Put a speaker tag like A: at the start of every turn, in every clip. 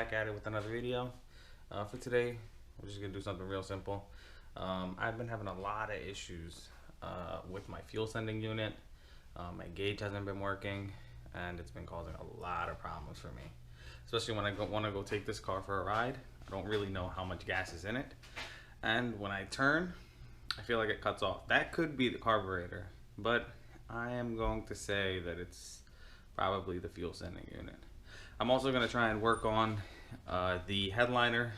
A: back at it with another video. For today, we're just gonna do something real simple. I've been having a lot of issues with my fuel sending unit. My gauge hasn't been working, and it's been causing a lot of problems for me. Especially when I want to go take this car for a ride. I don't really know how much gas is in it, and when I turn, I feel like it cuts off. That could be the carburetor, but I am going to say that it's probably the fuel sending unit. I'm also going to try and work on the headliner.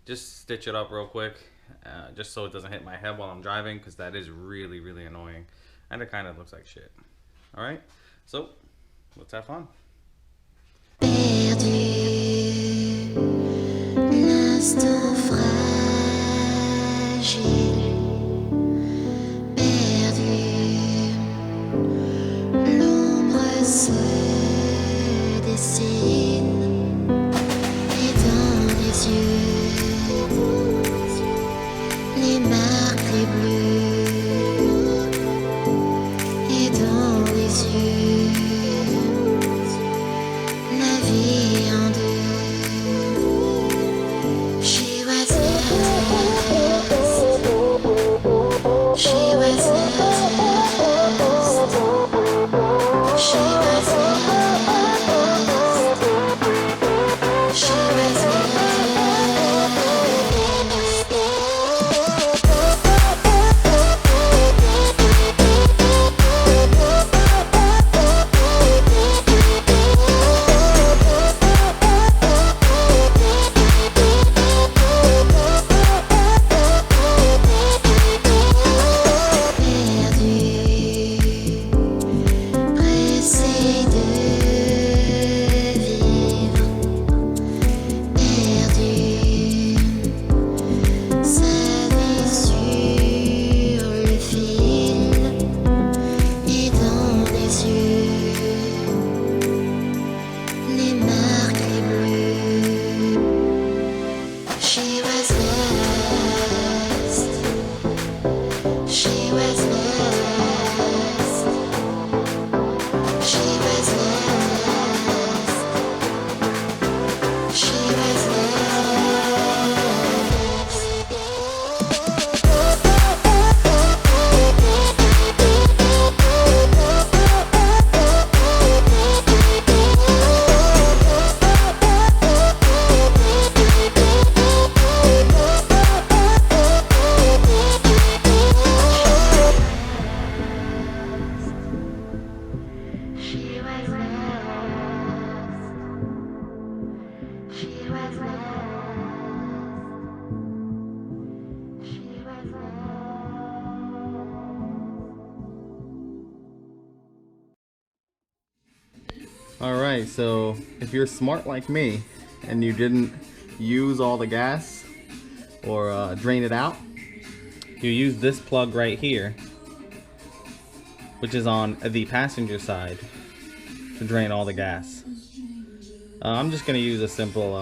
A: Just stitch it up real quick, just so it doesn't hit my head while I'm driving, because that is really, really annoying, and it kind of looks like shit. All right, so let's have fun.
B: L'instant fragile, perdu, l'ombre se dessine, et dans les yeux, les marques, les bleus, et dans les yeux, la vie en deux. She was lost. She was lost. She was lost. She was
A: Alright, so if you're smart like me and you didn't use all the gas or drain it out, you use this plug right here, which is on the passenger side, to drain all the gas. I'm just going to use a simple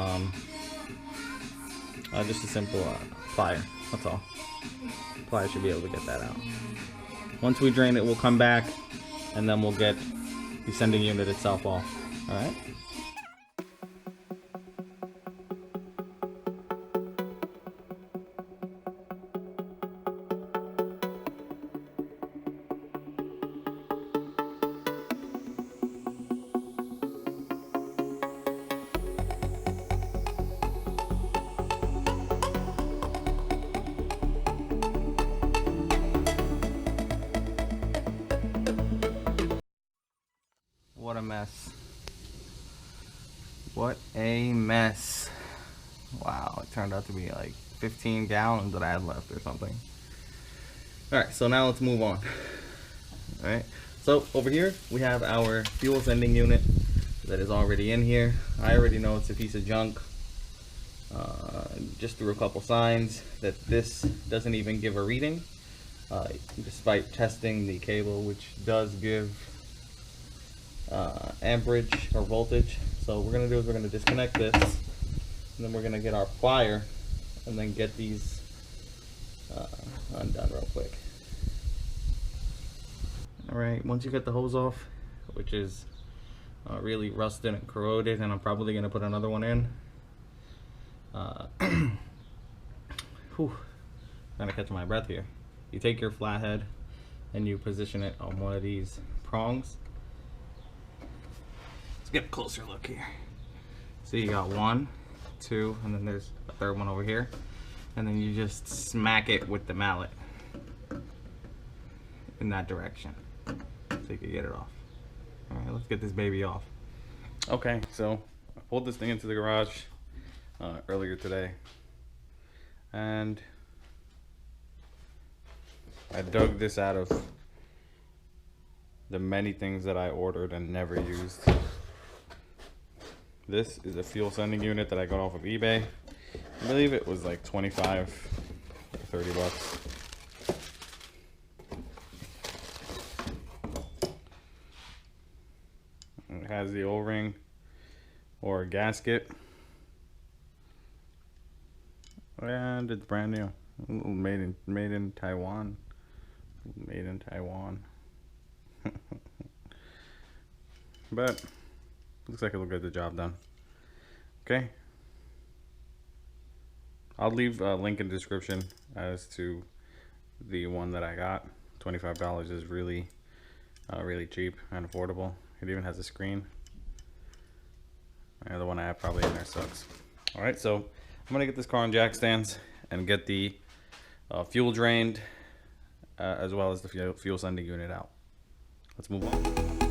A: plier, that's all. Plier should be able to get that out. Once we drain it, we'll come back and then we'll get the sending unit itself off. All right. What a mess. What a mess. Wow, it turned out to be like 15 gallons that I had left or something. Alright, so now let's move on. Alright, so over here we have our fuel sending unit that is already in here. I already know it's a piece of junk. Just through a couple signs that this doesn't even give a reading, despite testing the cable, which does give amperage or voltage. So what we're going to do is we're going to disconnect this, and then we're going to get our plier and then get these undone real quick. Alright, once you get the hose off, which is really rusted and corroded, and I'm probably going to put another one in, Whew, trying to catch my breath here. You take your flathead and you position it on one of these prongs. Let's get a closer look here. So you got 1, 2, and then there's a third one over here. And then you just smack it with the mallet in that direction so you can get it off. All right, let's get this baby off. Okay, so I pulled this thing into the garage earlier today, and I dug this out of the many things that I ordered and never used. This is a fuel sending unit that I got off of eBay. I believe it was like 25 or 30 bucks. It has the O-ring or gasket, and it's brand new. Made in Taiwan. Made in Taiwan. But looks like it'll get the job done. Okay. I'll leave a link in the description as to the one that I got. $25 is really cheap and affordable. It even has a screen. The one I have probably in there sucks. Alright, so I'm gonna get this car on jack stands and get the fuel drained as well as the fuel sending unit out. Let's move on.